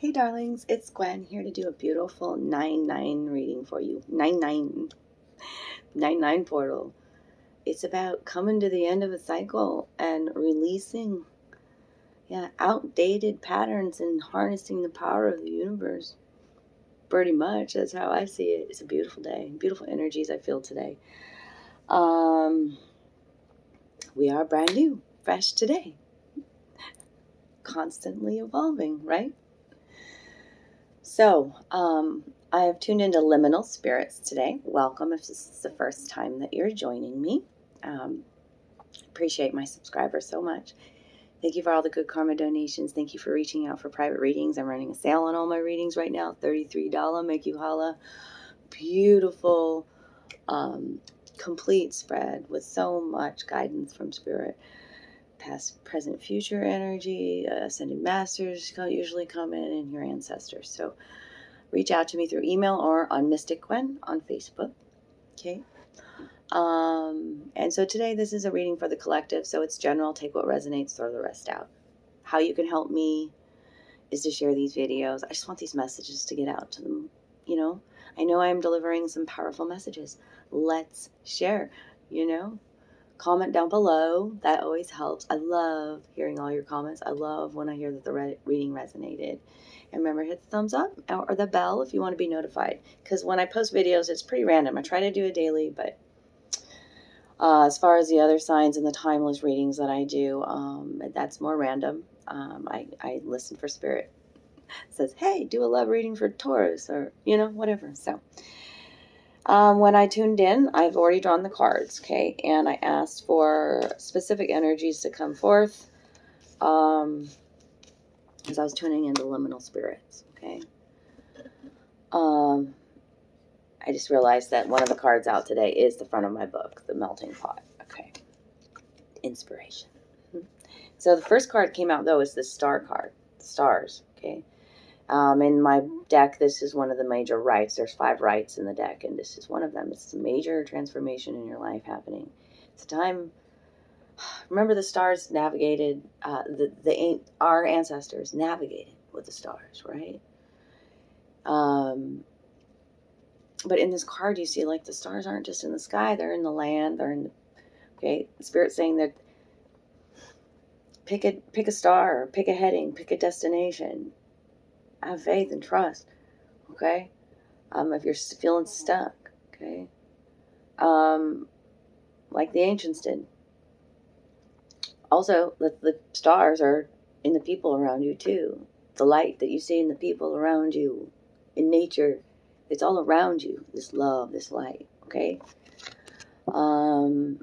Hey darlings, it's Gwen here to do a beautiful 9-9 reading for you. 9-9 portal. It's about coming to the end of a cycle and releasing outdated patterns and harnessing the power of the universe. Pretty much, that's how I see it. It's a beautiful day. Beautiful energies I feel today. We are brand new, fresh today. Constantly evolving, right? So, I have tuned into Liminal Spirits today. Welcome if this is the first time that you're joining me. Appreciate my subscribers so much. Thank you for all the good karma donations. Thank you for reaching out for private readings. I'm running a sale on all my readings right now. $33, make you holla. Beautiful, complete spread with so much guidance from Spirit. Past, present, future energy, ascended masters usually come in, and your ancestors. So reach out to me through email or on Mystic Gwen on Facebook. Okay. And so today this is a reading for the collective. So it's general. Take what resonates, throw the rest out. How you can help me is to share these videos. I just want these messages to get out to them. I know I'm delivering some powerful messages. Let's share, Comment down below. That always helps. I love hearing all your comments. I love when I hear that the reading resonated. And remember, hit the thumbs up or the bell if you want to be notified. Because when I post videos, it's pretty random. I try to do it daily, but as far as the other signs and the timeless readings that I do, that's more random. I listen for Spirit. It says, hey, do a love reading for Taurus or, whatever. So when I tuned in, I've already drawn the cards, okay? And I asked for specific energies to come forth as I was tuning into liminal spirits, okay? I just realized that one of the cards out today is the front of my book, The Melting Pot, okay? Inspiration. So the first card came out, though, is the star card, stars, okay? In my deck, this is one of the major rites. There's 5 rites in the deck, and this is one of them. It's a major transformation in your life happening. It's a time. Remember, the stars navigated. Our ancestors navigated with the stars, right? But in this card, you see, like, the stars aren't just in the sky; they're in the land. They're in the. Okay, Spirit's saying that. Pick a star, or pick a heading, pick a destination. Have faith and trust, okay? If you're feeling stuck, okay? Like the ancients did. Also, the stars are in the people around you too. The light that you see in the people around you, in nature, it's all around you. This love, this light, okay? But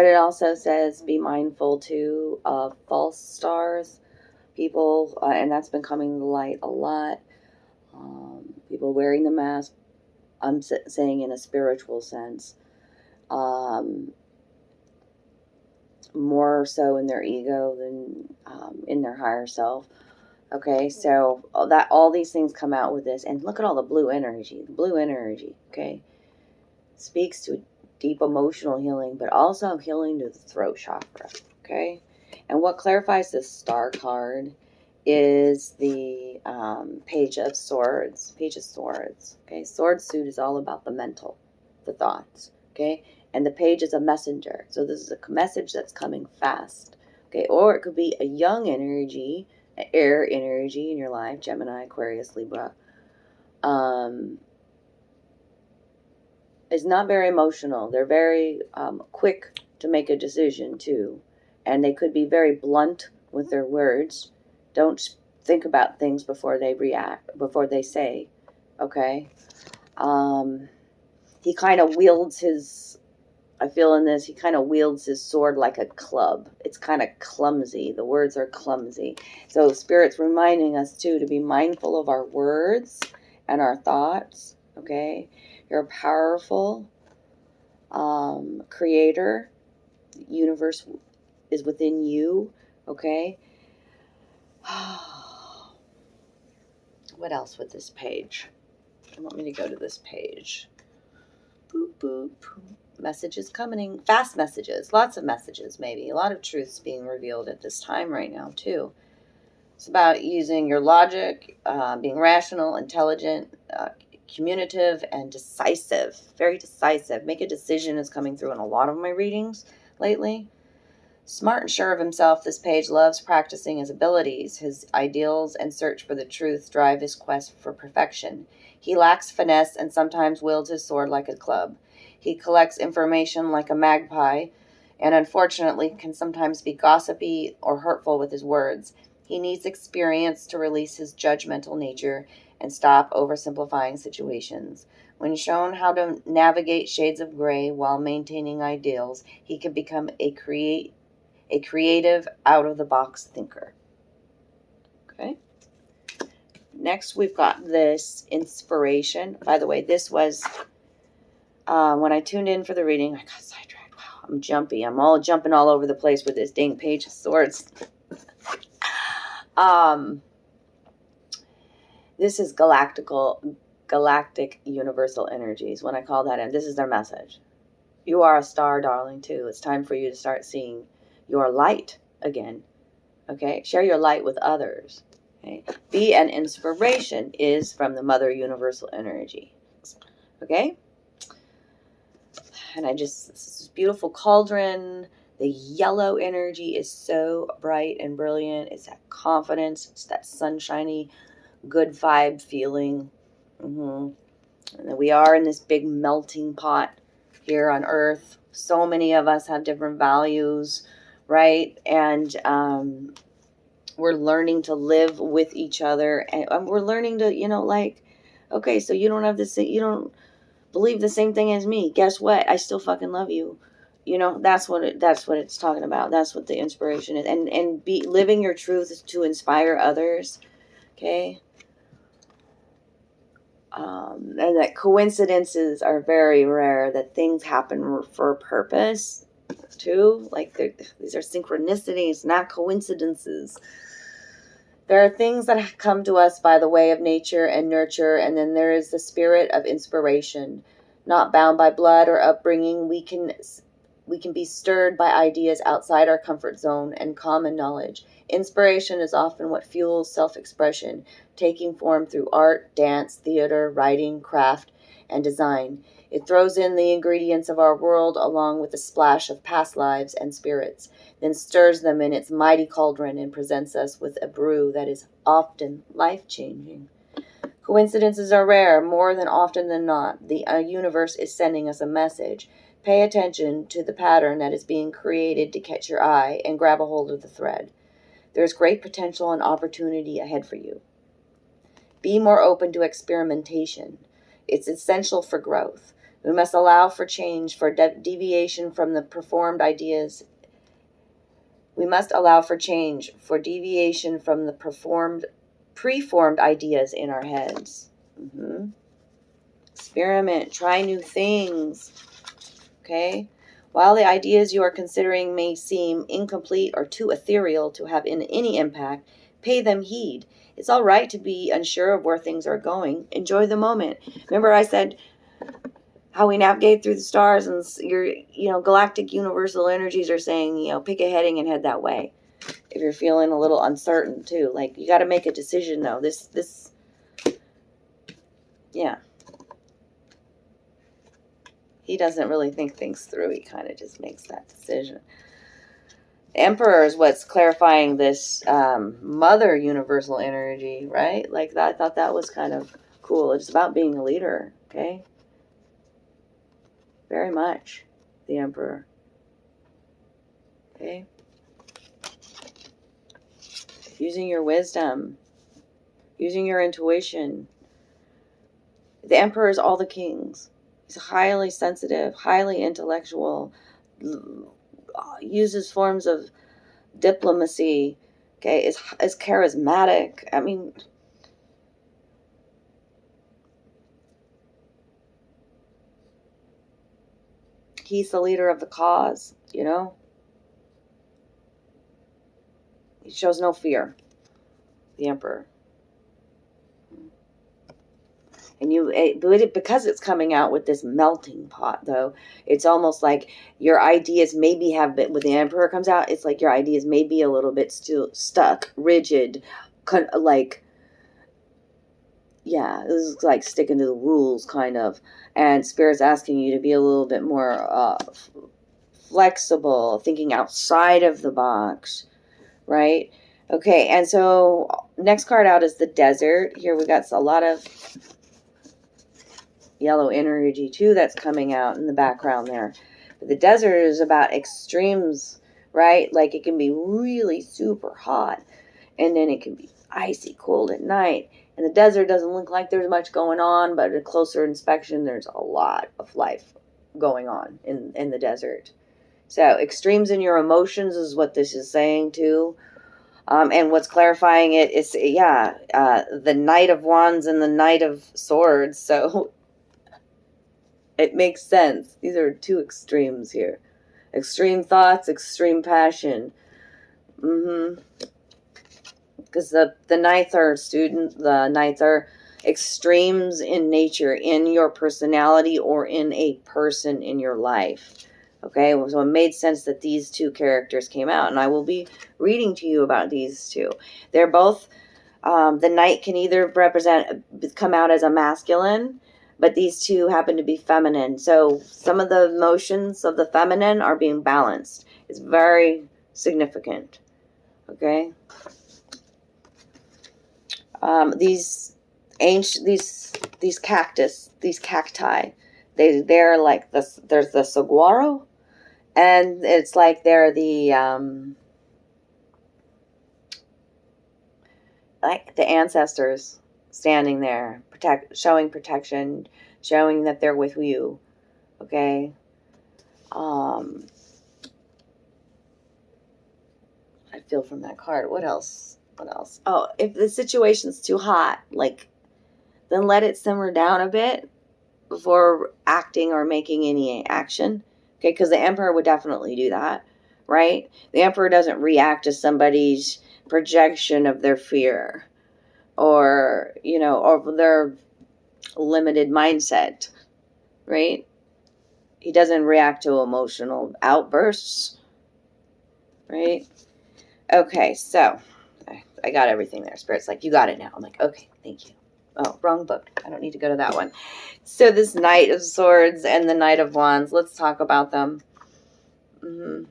it also says be mindful too of false stars. People, and that's been coming to light a lot. People wearing the mask, I'm saying in a spiritual sense, more so in their ego than in their higher self. Okay, so all these things come out with this, and look at all the blue energy. The blue energy, okay, speaks to deep emotional healing, but also healing to the throat chakra. Okay. And what clarifies this star card is the Page of Swords. Page of Swords. Okay. Sword suit is all about the mental, the thoughts. Okay. And the page is a messenger. So this is a message that's coming fast. Okay. Or it could be a young energy, air energy in your life, Gemini, Aquarius, Libra. Is not very emotional. They're very quick to make a decision too. And they could be very blunt with their words. Don't think about things before they react, before they say, okay? He kind of wields his, I feel in this, he kind of wields his sword like a club. It's kind of clumsy. The words are clumsy. So Spirit's reminding us too to be mindful of our words and our thoughts, okay? You're a powerful creator. The universe is within you, okay? What else with this page? I want me to go to this page. Boop, boop. Messages coming. Fast messages. Lots of messages, maybe. A lot of truths being revealed at this time right now, too. It's about using your logic, being rational, intelligent, communicative, and decisive. Very decisive. Make a decision is coming through in a lot of my readings lately. Smart and sure of himself, this page loves practicing his abilities. His ideals and search for the truth drive his quest for perfection. He lacks finesse and sometimes wields his sword like a club. He collects information like a magpie and unfortunately can sometimes be gossipy or hurtful with his words. He needs experience to release his judgmental nature and stop oversimplifying situations. When shown how to navigate shades of gray while maintaining ideals, he can become a creative, out-of-the-box thinker. Okay. Next, we've got this inspiration. By the way, this was, when I tuned in for the reading, I got sidetracked. Wow, I'm jumpy. I'm all jumping all over the place with this dang Page of Swords. This is galactic universal energies. When I call that in, this is their message. You are a star, darling, too. It's time for you to start seeing your light again. Okay? Share your light with others. Okay? Be an inspiration is from the Mother Universal Energy. Okay? And this beautiful cauldron. The yellow energy is so bright and brilliant. It's that confidence. It's that sunshiny, good vibe feeling. And then we are in this big melting pot here on Earth. So many of us have different values, right? And we're learning to live with each other. And we're learning to, okay, so you don't believe the same thing as me. Guess what? I still fucking love you. That's what it's talking about. That's what the inspiration is. And be living your truth to inspire others. Okay. And that coincidences are very rare, that things happen for a purpose too. Like these are synchronicities, not coincidences. There are things that come to us by the way of nature and nurture, and then there is the spirit of inspiration. Not bound by blood or upbringing, we can be stirred by ideas outside our comfort zone and common knowledge. Inspiration is often what fuels self-expression, taking form through art, dance, theater, writing, craft, and design. It throws in the ingredients of our world along with a splash of past lives and spirits, then stirs them in its mighty cauldron and presents us with a brew that is often life-changing. Coincidences are rare, more than often than not. The universe is sending us a message. Pay attention to the pattern that is being created to catch your eye and grab a hold of the thread. There's great potential and opportunity ahead for you. Be more open to experimentation. It's essential for growth. We must allow for change, for deviation from the preformed ideas. We must allow for change, for deviation from the preformed ideas in our heads. Experiment, try new things. Okay? While the ideas you are considering may seem incomplete or too ethereal to have any impact, pay them heed. It's all right to be unsure of where things are going. Enjoy the moment. Remember I said how we navigate through the stars, and your galactic universal energies are saying, pick a heading and head that way. If you're feeling a little uncertain too, like you got to make a decision though. Yeah. He doesn't really think things through. He kind of just makes that decision. The Emperor is what's clarifying this Mother Universal Energy, right? Like that, I thought that was kind of cool. It's about being a leader, okay? Very much, the Emperor. Okay? Using your wisdom. Using your intuition. The Emperor is all the kings. He's highly sensitive, highly intellectual, uses forms of diplomacy, okay, is charismatic. I mean, he's the leader of the cause, He shows no fear, the Emperor. And because it's coming out with this melting pot, though, it's almost like your ideas maybe have been, when the Emperor comes out, it's like your ideas may be a little bit still stuck, rigid, like, yeah, this is like sticking to the rules, kind of. And Spirit's asking you to be a little bit more flexible, thinking outside of the box, right? Okay, and so next card out is the Desert. Here we got a lot of yellow energy too that's coming out in the background there. But the Desert is about extremes, right? Like it can be really super hot, and then it can be icy cold at night. And the desert doesn't look like there's much going on, but at a closer inspection, there's a lot of life going on in the desert. So extremes in your emotions is what this is saying too. And what's clarifying it is, the Knight of Wands and the Knight of Swords. So it makes sense. These are two extremes here. Extreme thoughts, extreme passion. Because the Knights are extremes in nature, in your personality, or in a person in your life. Okay, so it made sense that these two characters came out, and I will be reading to you about these two. They're both, the Knight can either come out as a masculine, but these two happen to be feminine. So some of the emotions of the feminine are being balanced. It's very significant. Okay. These cacti, they're like this. There's the saguaro, and it's like they're the ancestors standing there, showing protection, showing that they're with you. Okay. I feel from that card. What else? Oh, if the situation's too hot, then let it simmer down a bit before acting or making any action. Okay, because the Emperor would definitely do that, right? The Emperor doesn't react to somebody's projection of their fear or their limited mindset, right? He doesn't react to emotional outbursts, right? Okay, so I got everything there. Spirit's like, you got it now. I'm like, okay, thank you. Oh, wrong book. I don't need to go to that one. So this Knight of Swords and the Knight of Wands, let's talk about them.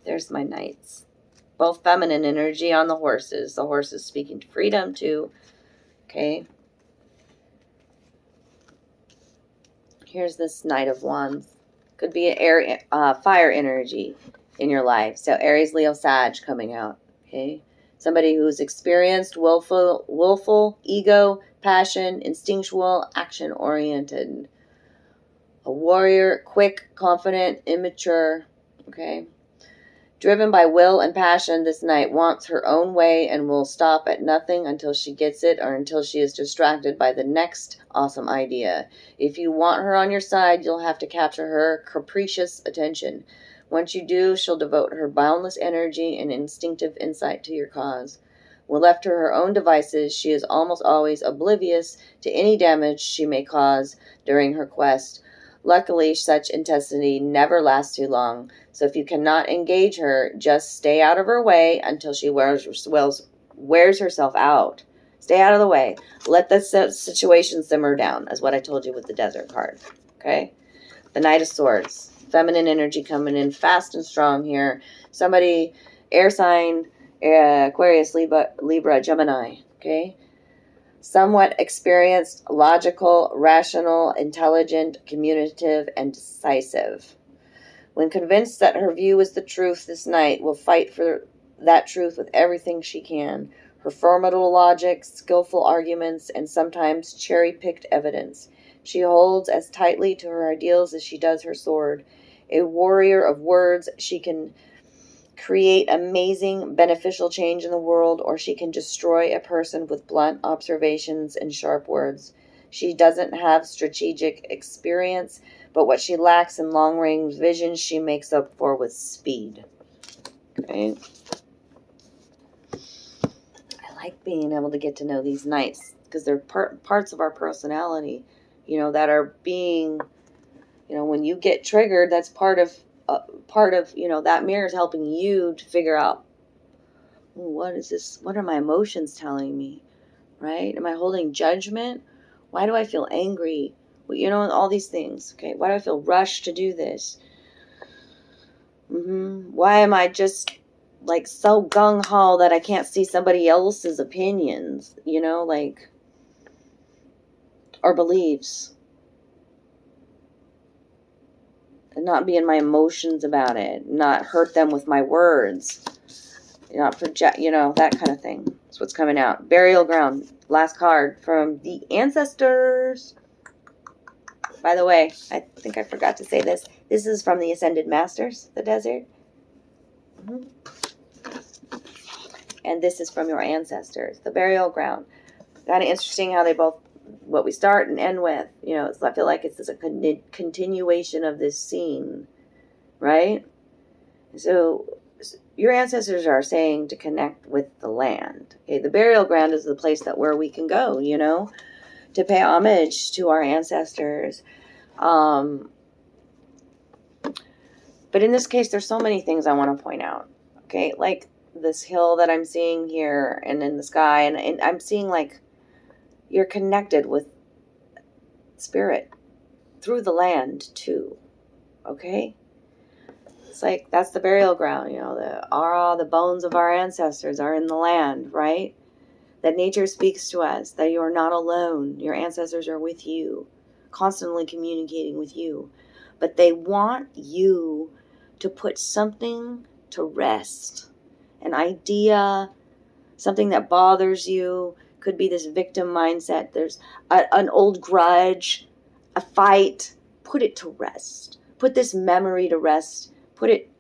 There's my knights. Both feminine energy on the horses. The horses speaking to freedom too. Okay. Here's this Knight of Wands. Could be an fire energy in your life. So Aries, Leo, Sag coming out. Okay. Somebody who's experienced, willful, ego, passion, instinctual, action-oriented. A warrior, quick, confident, immature. Okay. Driven by will and passion, this Knight wants her own way and will stop at nothing until she gets it or until she is distracted by the next awesome idea. If you want her on your side, you'll have to capture her capricious attention. Once you do, she'll devote her boundless energy and instinctive insight to your cause. When left to her own devices, she is almost always oblivious to any damage she may cause during her quest. Luckily, such intensity never lasts too long, so if you cannot engage her, just stay out of her way until she wears herself out. Stay out of the way. Let the situation simmer down, is what I told you with the Desert card. Okay? The Knight of Swords. Feminine energy coming in fast and strong here. Somebody, air sign, Aquarius, Libra, Gemini. Okay? Somewhat experienced, logical, rational, intelligent, communicative, and decisive. When convinced that her view is the truth, this Knight will fight for that truth with everything she can. Her formidable logic, skillful arguments, and sometimes cherry-picked evidence. She holds as tightly to her ideals as she does her sword. A warrior of words, she can create amazing, beneficial change in the world, or she can destroy a person with blunt observations and sharp words. She doesn't have strategic experience, but what she lacks in long-range vision, she makes up for with speed. Okay? I like being able to get to know these Knights, because they're parts of our personality, that are being, when you get triggered, that's part of, that mirror is helping you to figure out, what is this? What are my emotions telling me? right? Am I holding judgment? Why do I feel angry? Well, you know, all these things. Okay, why do I feel rushed to do this? Why am I just like so gung-ho that I can't see somebody else's opinions, you know, like, or beliefs, and not be in my emotions about it, not hurt them with my words, not project, you know, that kind of thing. That's what's coming out. Burial ground, last card from the ancestors. By the way, I think I forgot to say this. This is from the Ascended Masters, the desert. And this is from your ancestors, the burial ground. Kind of interesting how they both, what we start and end with, you know, I feel like it's a continuation of this scene, right? So your ancestors are saying to connect with the land. Okay, the burial ground is the place where we can go, you know, to pay homage to our ancestors. But in this case, there's so many things I want to point out. Okay, like this hill that I'm seeing here and in the sky, and I'm seeing like you're connected with spirit through the land too. Okay, it's like that's the burial ground, you know, the bones of our ancestors are in the land, right? That nature speaks to us, that you are not alone. Your ancestors are with you, constantly communicating with you, but they want you to put something to rest, an idea, something that bothers you. Could be this victim mindset. There's an old grudge, a fight. Put it to rest. Put this memory to rest. Put it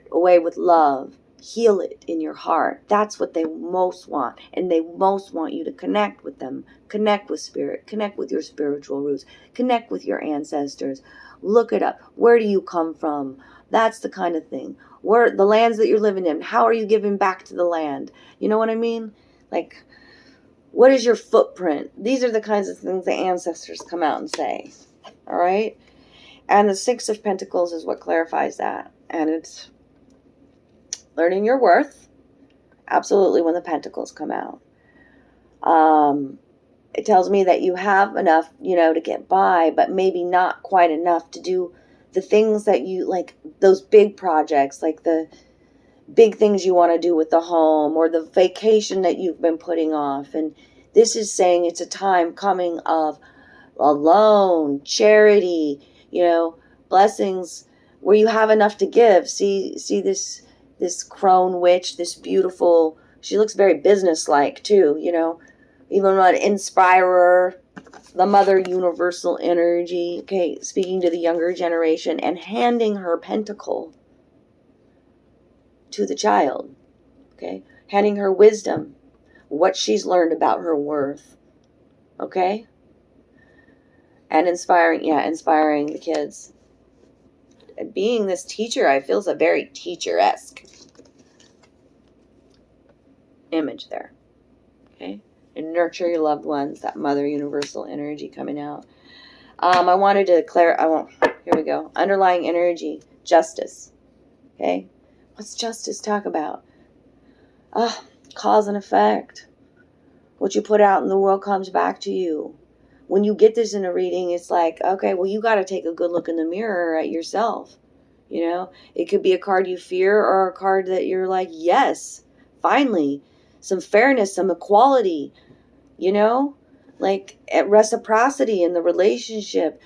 away with love. Heal it in your heart. That's what they most want. And they most want you to connect with them. Connect with spirit. Connect with your spiritual roots. Connect with your ancestors. Look it up. Where do you come from? That's the kind of thing. Where the lands that you're living in, how are you giving back to the land? You know what I mean? Like, what is your footprint? These are the kinds of things the ancestors come out and say. All right? And the Six of Pentacles is what clarifies that. And it's learning your worth. Absolutely, when the Pentacles come out. It tells me that you have enough, you know, to get by, but maybe not quite enough to do the things that you, like those big projects, like the big things you want to do with the home or the vacation that you've been putting off. And this is saying it's a time coming of alone, charity, you know, blessings where you have enough to give. See this crone witch, this beautiful, she looks very business-like too, you know, even an inspirer, the mother universal energy, okay, speaking to the younger generation and handing her pentacle to the child, okay, handing her wisdom, what she's learned about her worth, okay, and inspiring the kids. And being this teacher, I feel is a very teacher-esque image there, okay, and nurture your loved ones, that mother universal energy coming out. I wanted to here we go, underlying energy, justice, okay. What's justice talk about? Cause and effect. What you put out in the world comes back to you. When you get this in a reading, it's like, okay, well, you got to take a good look in the mirror at yourself. You know, it could be a card you fear or a card that you're like, yes, finally, some fairness, some equality, you know, like reciprocity in the relationship,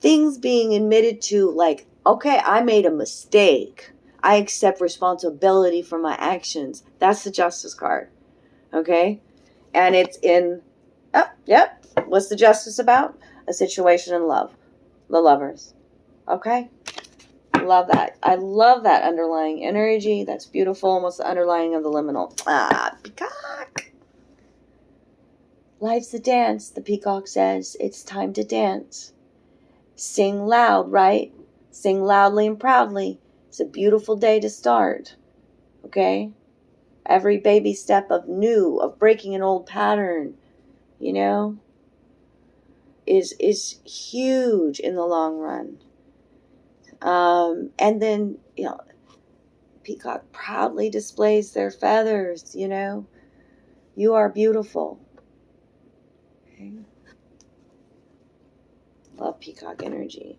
things being admitted to, like, okay, I made a mistake. I accept responsibility for my actions. That's the Justice card. Okay? And it's in, what's the Justice about? A situation in love. The Lovers. Okay? Love that. I love that underlying energy. That's beautiful. And what's the underlying of the liminal? Peacock. Life's a dance, the peacock says. It's time to dance. Sing loud, right? Sing loudly and proudly. It's a beautiful day to start. Okay? Every baby step of breaking an old pattern, you know, is huge in the long run. And then, you know, peacock proudly displays their feathers, you know. You are beautiful. Okay. Love peacock energy.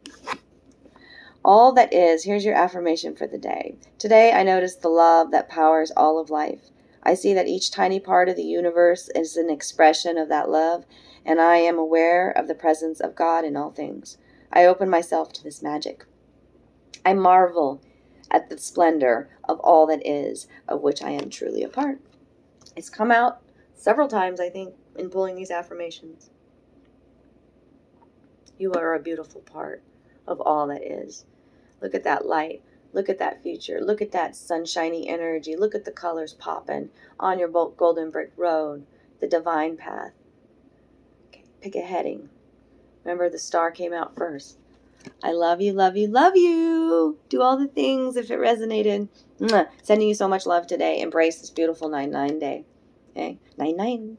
All that is, here's your affirmation for the day. Today I notice the love that powers all of life. I see that each tiny part of the universe is an expression of that love, and I am aware of the presence of God in all things. I open myself to this magic. I marvel at the splendor of all that is, of which I am truly a part. It's come out several times, I think, in pulling these affirmations. You are a beautiful part of all that is. Look at that light. Look at that future. Look at that sunshiny energy. Look at the colors popping on your golden brick road, the divine path. Okay, pick a heading. Remember, the star came out first. I love you, love you, love you. Do all the things if it resonated. Mwah. Sending you so much love today. Embrace this beautiful 9/9 day. Okay, 9/9.